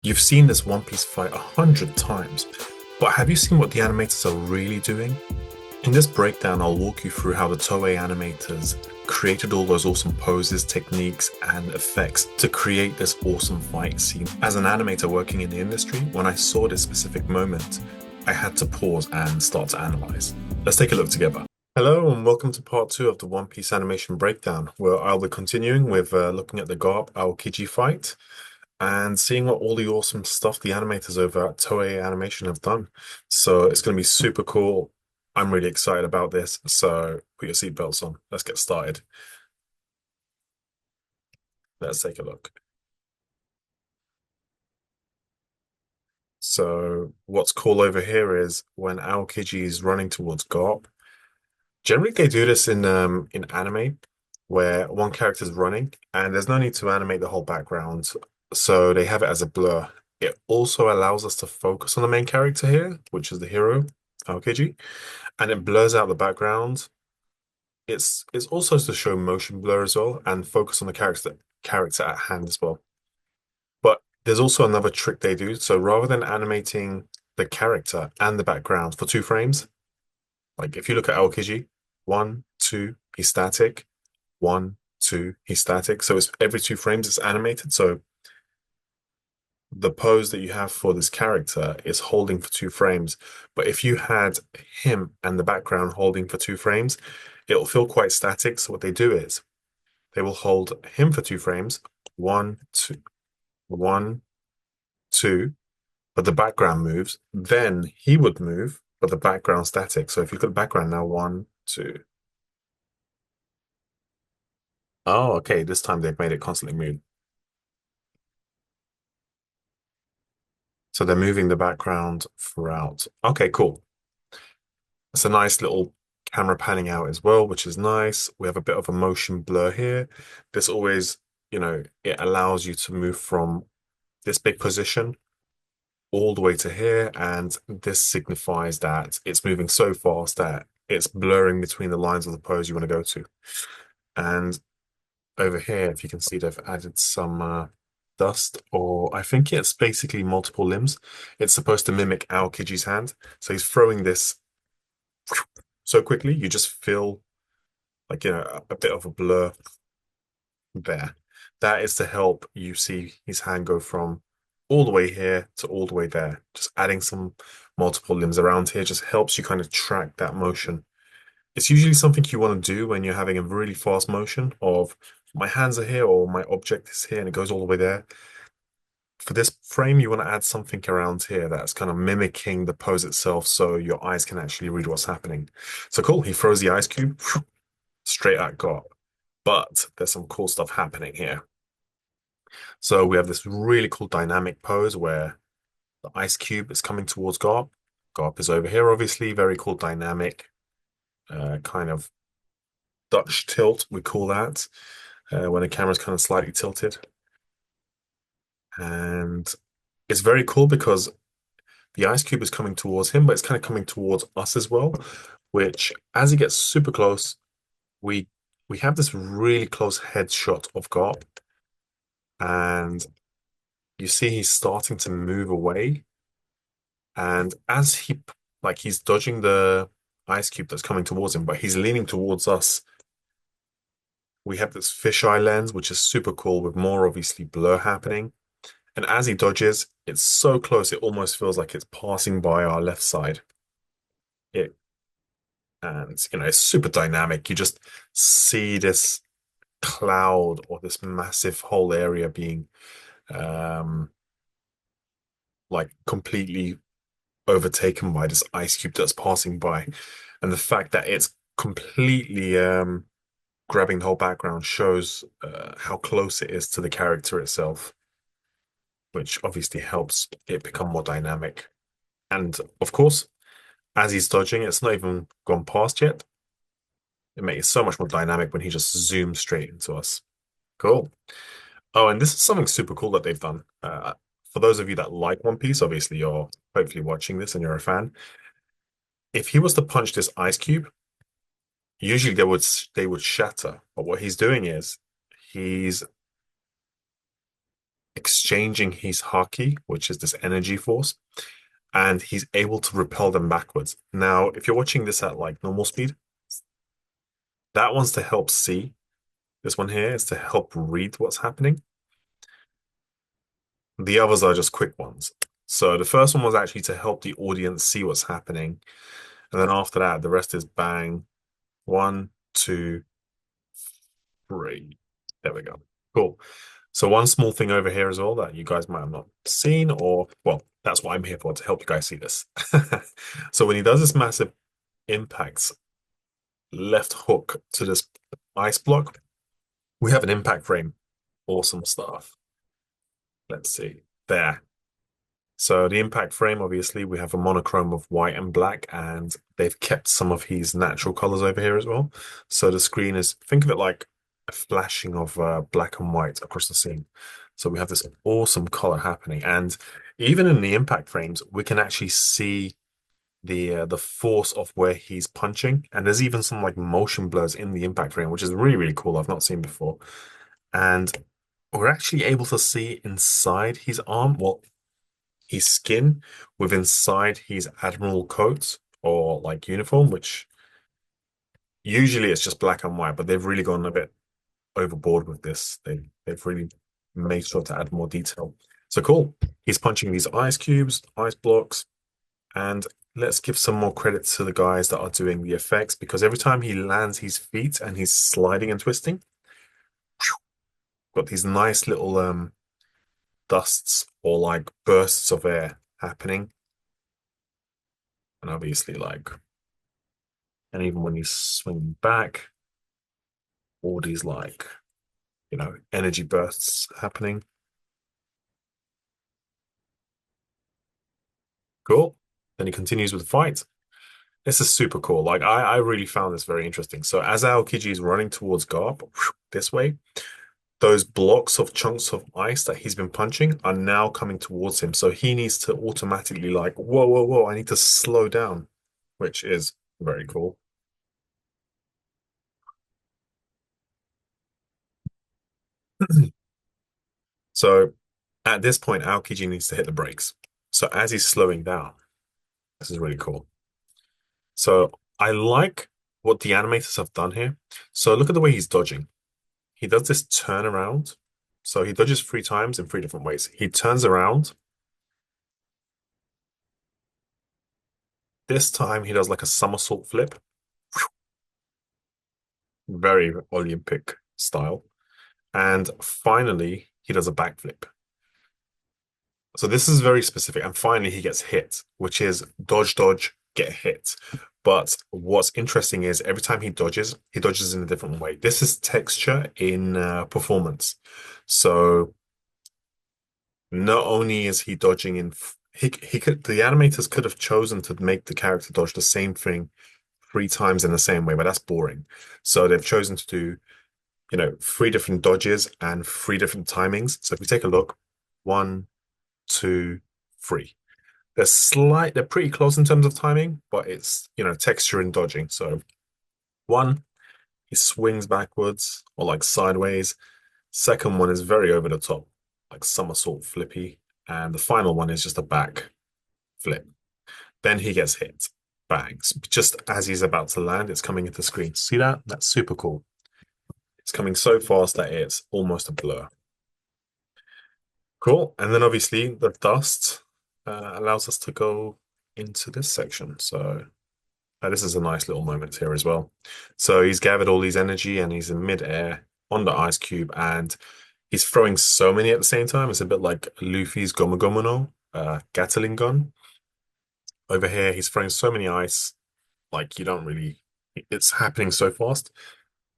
You've seen this One Piece fight 100 times, but have you seen what the animators are really doing? In this breakdown, I'll walk you through how the Toei animators created all those awesome poses, techniques, and effects to create this awesome fight scene. As an animator working in the industry, when I saw this specific moment, I had to pause and start to analyze. Let's take a look together. Hello and welcome to part 2 of the One Piece animation breakdown, where I'll be continuing with looking at the Garp Aokiji fight and seeing what all the awesome stuff the animators over at Toei Animation have done. So it's going to be super cool. I'm really excited about this. So put your seatbelts on. Let's get started. Let's take a look. So what's cool over here is when Aokiji is running towards Garp. Generally, they do this in anime where one character is running and there's no need to animate the whole background. So they have it as a blur. It also allows us to focus on the main character here, which is the hero, Aokiji, and it blurs out the background. It's also to show motion blur as well and focus on the character at hand as well. But there's also another trick they do. So rather than animating the character and the background for 2 frames, like if you look at Aokiji, 1, 2, he's static, 1, 2, he's static. So it's every 2 frames it's animated. So the pose that you have for this character is holding for 2 frames. But if you had him and the background holding for 2 frames, it'll feel quite static. So what they do is they will hold him for 2 frames, 1, 2, 1, 2, but the background moves. Then he would move, but the background static. So if you look at the background now, 1, 2. Oh, okay. This time they've made it constantly move. So they're moving the background throughout. Okay, cool. It's a nice little camera panning out as well, which is nice. We have a bit of a motion blur here. This always, it allows you to move from this big position all the way to here, and this signifies that it's moving so fast that it's blurring between the lines of the pose you want to go to. And over here, if you can see, they've added some dust, or I think it's basically multiple limbs. It's supposed to mimic Aokiji's hand. So he's throwing this so quickly, you just feel like, a bit of a blur there. That is to help you see his hand go from all the way here to all the way there. Just adding some multiple limbs around here just helps you kind of track that motion. It's usually something you want to do when you're having a really fast motion of my hands are here or my object is here and it goes all the way there. For this frame, you want to add something around here that's kind of mimicking the pose itself so your eyes can actually read what's happening. So cool, he throws the ice cube straight at God. But there's some cool stuff happening here. So we have this really cool dynamic pose where the ice cube is coming towards Garp. Garp is over here, obviously. Very cool dynamic, kind of Dutch tilt, we call that, when the camera's kind of slightly tilted. And it's very cool because the ice cube is coming towards him, but it's kind of coming towards us as well, which as he gets super close, we we have this really close headshot of Garp, and you see he's starting to move away. And as he's dodging the ice cube that's coming towards him, but he's leaning towards us. We have this fisheye lens, which is super cool with more obviously blur happening. And as he dodges, it's so close, it almost feels like it's passing by our left side. It and it's super dynamic. You just see this cloud or this massive whole area being um like completely overtaken by this ice cube that's passing by. And the fact that it's completely grabbing the whole background shows how close it is to the character itself, which obviously helps it become more dynamic. And of course, as he's dodging, it's not even gone past yet. It makes it so much more dynamic when he just zooms straight into us. Cool. Oh, and this is something super cool that they've done. For those of you that like One Piece, obviously you're hopefully watching this and you're a fan. If he was to punch this ice cube, usually they would shatter. But what he's doing is he's exchanging his Haki, which is this energy force, and he's able to repel them backwards. Now, if you're watching this at like normal speed, that one's to help see. This one here is to help read what's happening. The others are just quick ones. So the first one was actually to help the audience see what's happening. And then after that, the rest is bang. One, two, three. There we go. Cool. So one small thing over here as well that you guys might have not seen, or well, that's what I'm here for, to help you guys see this. So when he does this massive impacts left hook to this ice block, we have an impact frame. Awesome stuff. Let's see. There. So the impact frame, obviously, we have a monochrome of white and black, and they've kept some of his natural colors over here as well. So the screen is, think of it like a flashing of black and white across the scene. So we have this awesome color happening. And even in the impact frames, we can actually see the force of where he's punching. And there's even some like motion blurs in the impact frame, which is really, really cool. I've not seen before. And we're actually able to see inside his arm. Well, his skin with inside his admiral coat or like uniform, which usually it's just black and white, but they've really gone a bit overboard with this. They've really made sure to add more detail. So cool. He's punching these ice cubes, ice blocks, and let's give some more credit to the guys that are doing the effects because every time he lands his feet and he's sliding and twisting, got these nice little dusts or like bursts of air happening. And obviously like and even when you swing back, all these like, energy bursts happening. Cool. Then he continues with the fight. This is super cool. Like I really found this very interesting. So as Aokiji is running towards Garp this way, those blocks of chunks of ice that he's been punching are now coming towards him. So he needs to automatically like, whoa, whoa, whoa, I need to slow down, which is very cool. So at this point, Aokiji needs to hit the brakes. So as he's slowing down, this is really cool. So I like what the animators have done here. So look at the way he's dodging. He does this turn around. So he dodges 3 times in 3 different ways. He turns around. This time he does like a somersault flip. Very Olympic style. And finally, he does a backflip. So this is very specific. And finally, he gets hit, which is dodge, dodge, get hit. But what's interesting is every time he dodges in a different way. This is texture in performance. So not only is he dodging in, he could, the animators could have chosen to make the character dodge the same thing 3 times in the same way, but that's boring. So they've chosen to do, 3 different dodges and 3 different timings. So if we take a look, 1, 2, 3. They're pretty close in terms of timing, but it's, texture and dodging. So one, he swings backwards or like sideways. Second one is very over the top, like somersault flippy. And the final one is just a back flip. Then he gets hit. Bangs. Just as he's about to land, it's coming into screen. See that? That's super cool. It's coming so fast that it's almost a blur. Cool. And then obviously the dust allows us to go into this section. So this is a nice little moment here as well. So he's gathered all these energy and he's in midair on the ice cube and he's throwing so many at the same time. It's a bit like Luffy's Gomu Gomu no Gatling gun. Over here, he's throwing so many ice, like you don't really, it's happening so fast.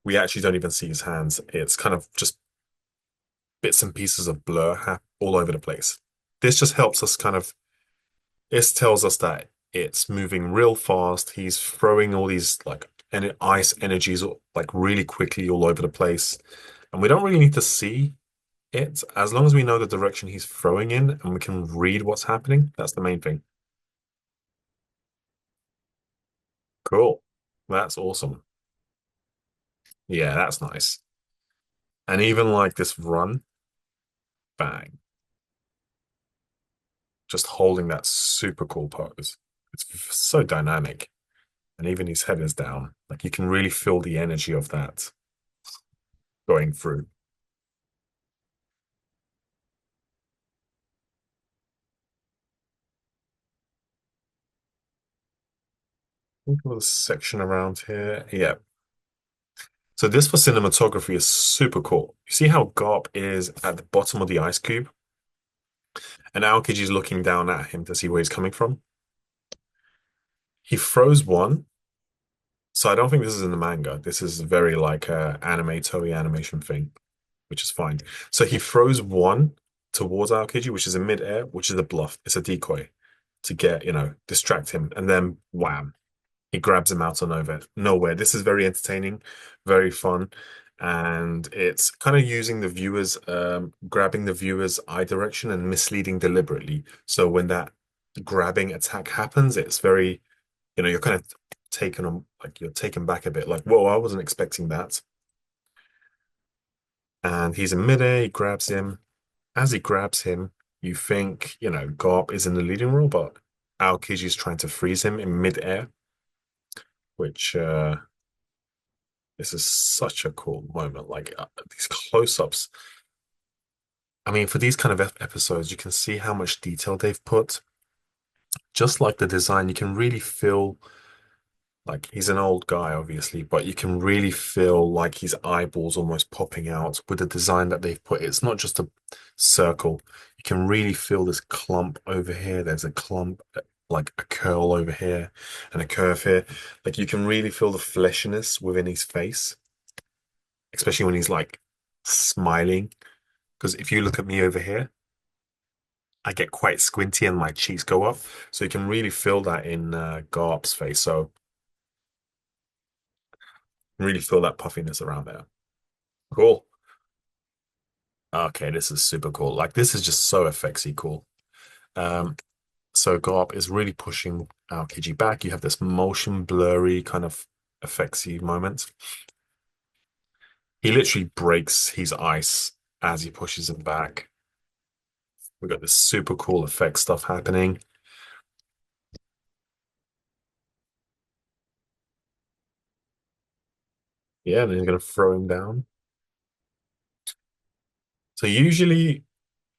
We actually don't even see his hands. It's kind of just bits and pieces of blur all over the place. This just helps us kind of, this tells us that it's moving real fast. He's throwing all these like ice energies like really quickly all over the place. And we don't really need to see it as long as we know the direction he's throwing in and we can read what's happening. That's the main thing. Cool. That's awesome. Yeah, that's nice. And even like this run, bang. just holding that super cool pose. It's so dynamic. And even his head is down. Like you can really feel the energy of that going through. I think there was a section around here. Yeah. So this for cinematography is super cool. You see how Garp is at the bottom of the ice cube, and Aokiji is looking down at him to see where he's coming from. He throws one. So I don't think this is in the manga. This is very like a anime Toei animation thing, which is fine. So he throws one towards Aokiji, which is in midair, which is a bluff. It's a decoy to get, distract him. And then wham, he grabs him out of nowhere. This is very entertaining, very fun. And it's kind of using the viewers, grabbing the viewer's eye direction and misleading deliberately. So when that grabbing attack happens, it's very, you're kind of taken on, like you're taken back a bit, like, whoa, I wasn't expecting that. And he's in midair, he grabs him. As he grabs him, you think, Garp is in the leading role, but Aokiji is trying to freeze him in midair, which this is such a cool moment. Like these close-ups. I mean, for these kind of episodes, you can see how much detail they've put. Just like the design, you can really feel like he's an old guy, obviously, but you can really feel like his eyeballs almost popping out with the design that they've put. It's not just a circle. You can really feel this clump over here. There's a clump, like a curl over here and a curve here. Like you can really feel the fleshiness within his face, especially when he's like smiling. Because if you look at me over here, I get quite squinty and my cheeks go up. So you can really feel that in Garp's face. So really feel that puffiness around there. Cool. Okay, this is super cool. Like this is just so effectsy cool. Um, so Garp is really pushing Aokiji back. You have this motion blurry kind of effectsy moment. He literally breaks his ice as he pushes him back. We got this super cool effect stuff happening. Yeah, and then he's gonna throw him down. So usually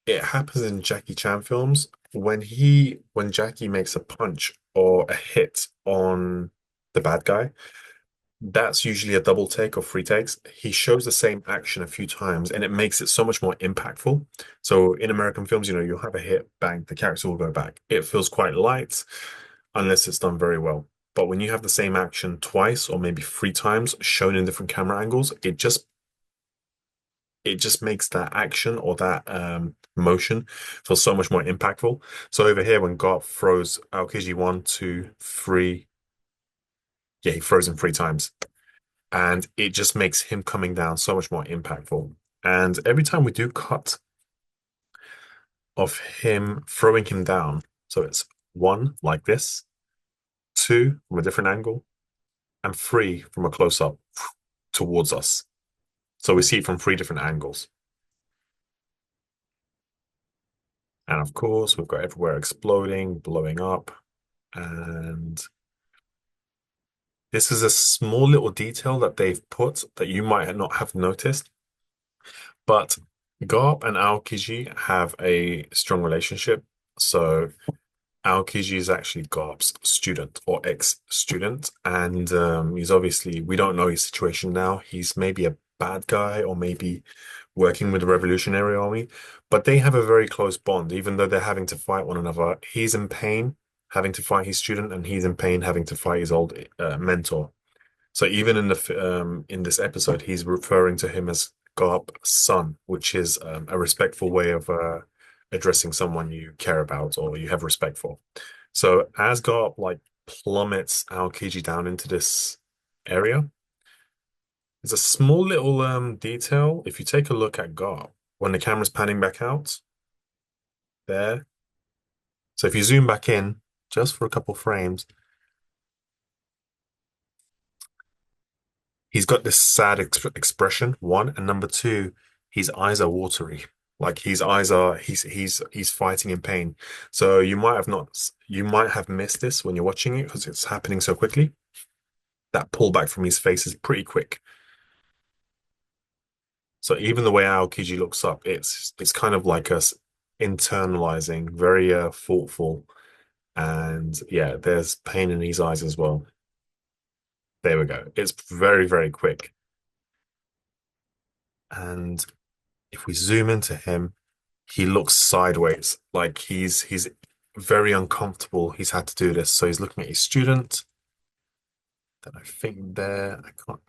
it happens in Jackie Chan films when Jackie makes a punch or a hit on the bad guy. That's usually a double take or three takes. He shows the same action a few times and it makes it so much more impactful. So in American films, you'll have a hit, bang, the character will go back. It feels quite light unless it's done very well. But when you have the same action twice or maybe three times shown in different camera angles, it just makes that action or that motion feel so much more impactful. So over here, when Garp throws Aokiji one, two, three, yeah, he throws him three times, and it just makes him coming down so much more impactful. And every time we do cut of him throwing him down, so it's one like this, two from a different angle, and three from a close up towards us. So we see it from three different angles. And of course, we've got everywhere exploding, blowing up. And this is a small little detail that they've put that you might not have noticed. But Garp and Aokiji have a strong relationship. So Aokiji is actually Garp's student or ex-student. And we don't know his situation now. He's maybe a bad guy or maybe working with the Revolutionary Army. But they have a very close bond, even though they're having to fight one another. He's in pain having to fight his student, and he's in pain having to fight his old mentor. So even in this episode, he's referring to him as Garp son, which is a respectful way of addressing someone you care about or you have respect for. So as Garp like plummets Aokiji down into this area, there's a small little detail. If you take a look at Garp when the camera's panning back out there, so if you zoom back in just for a couple frames, he's got this sad expression, one, and number two, his eyes are watery. Like his eyes are he's fighting in pain. So you might have not you might have missed this when you're watching it because it's happening so quickly. That pullback from his face is pretty quick. So even the way Aokiji looks up, it's kind of like us internalizing, very thoughtful, and yeah, there's pain in his eyes as well. There we go. It's very, very quick. And if we zoom into him, he looks sideways, like he's very uncomfortable. He's had to do this. So he's looking at his student. Then I think there, I can't,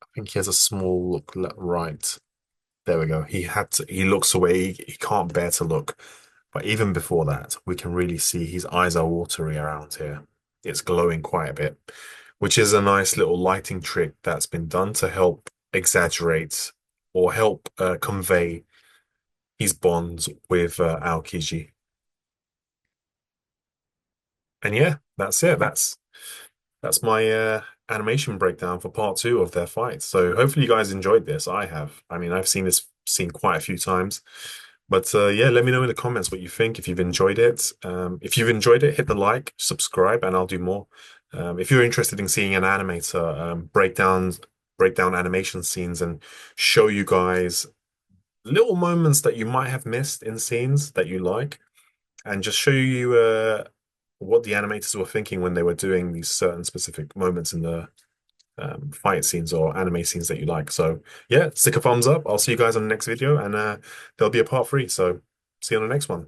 I think he has a small look right. There we go. He looks away. He can't bear to look. But even before that, we can really see his eyes are watery around here. It's glowing quite a bit, which is a nice little lighting trick that's been done to help exaggerate or help convey his bonds with Aokiji. And yeah, that's it. That's my animation breakdown for part two of their fight. So hopefully you guys enjoyed this. I have. I mean, I've seen this scene quite a few times. But yeah, let me know in the comments what you think if you've enjoyed it. If you've enjoyed it, hit the like, subscribe, and I'll do more. If you're interested in seeing an animator break down animation scenes and show you guys little moments that you might have missed in scenes that you like, and just show you what the animators were thinking when they were doing these certain specific moments in the fight scenes or anime scenes that you like. So yeah, stick a thumbs up. I'll see you guys on the next video, and there'll be a part three. So see you on the next one.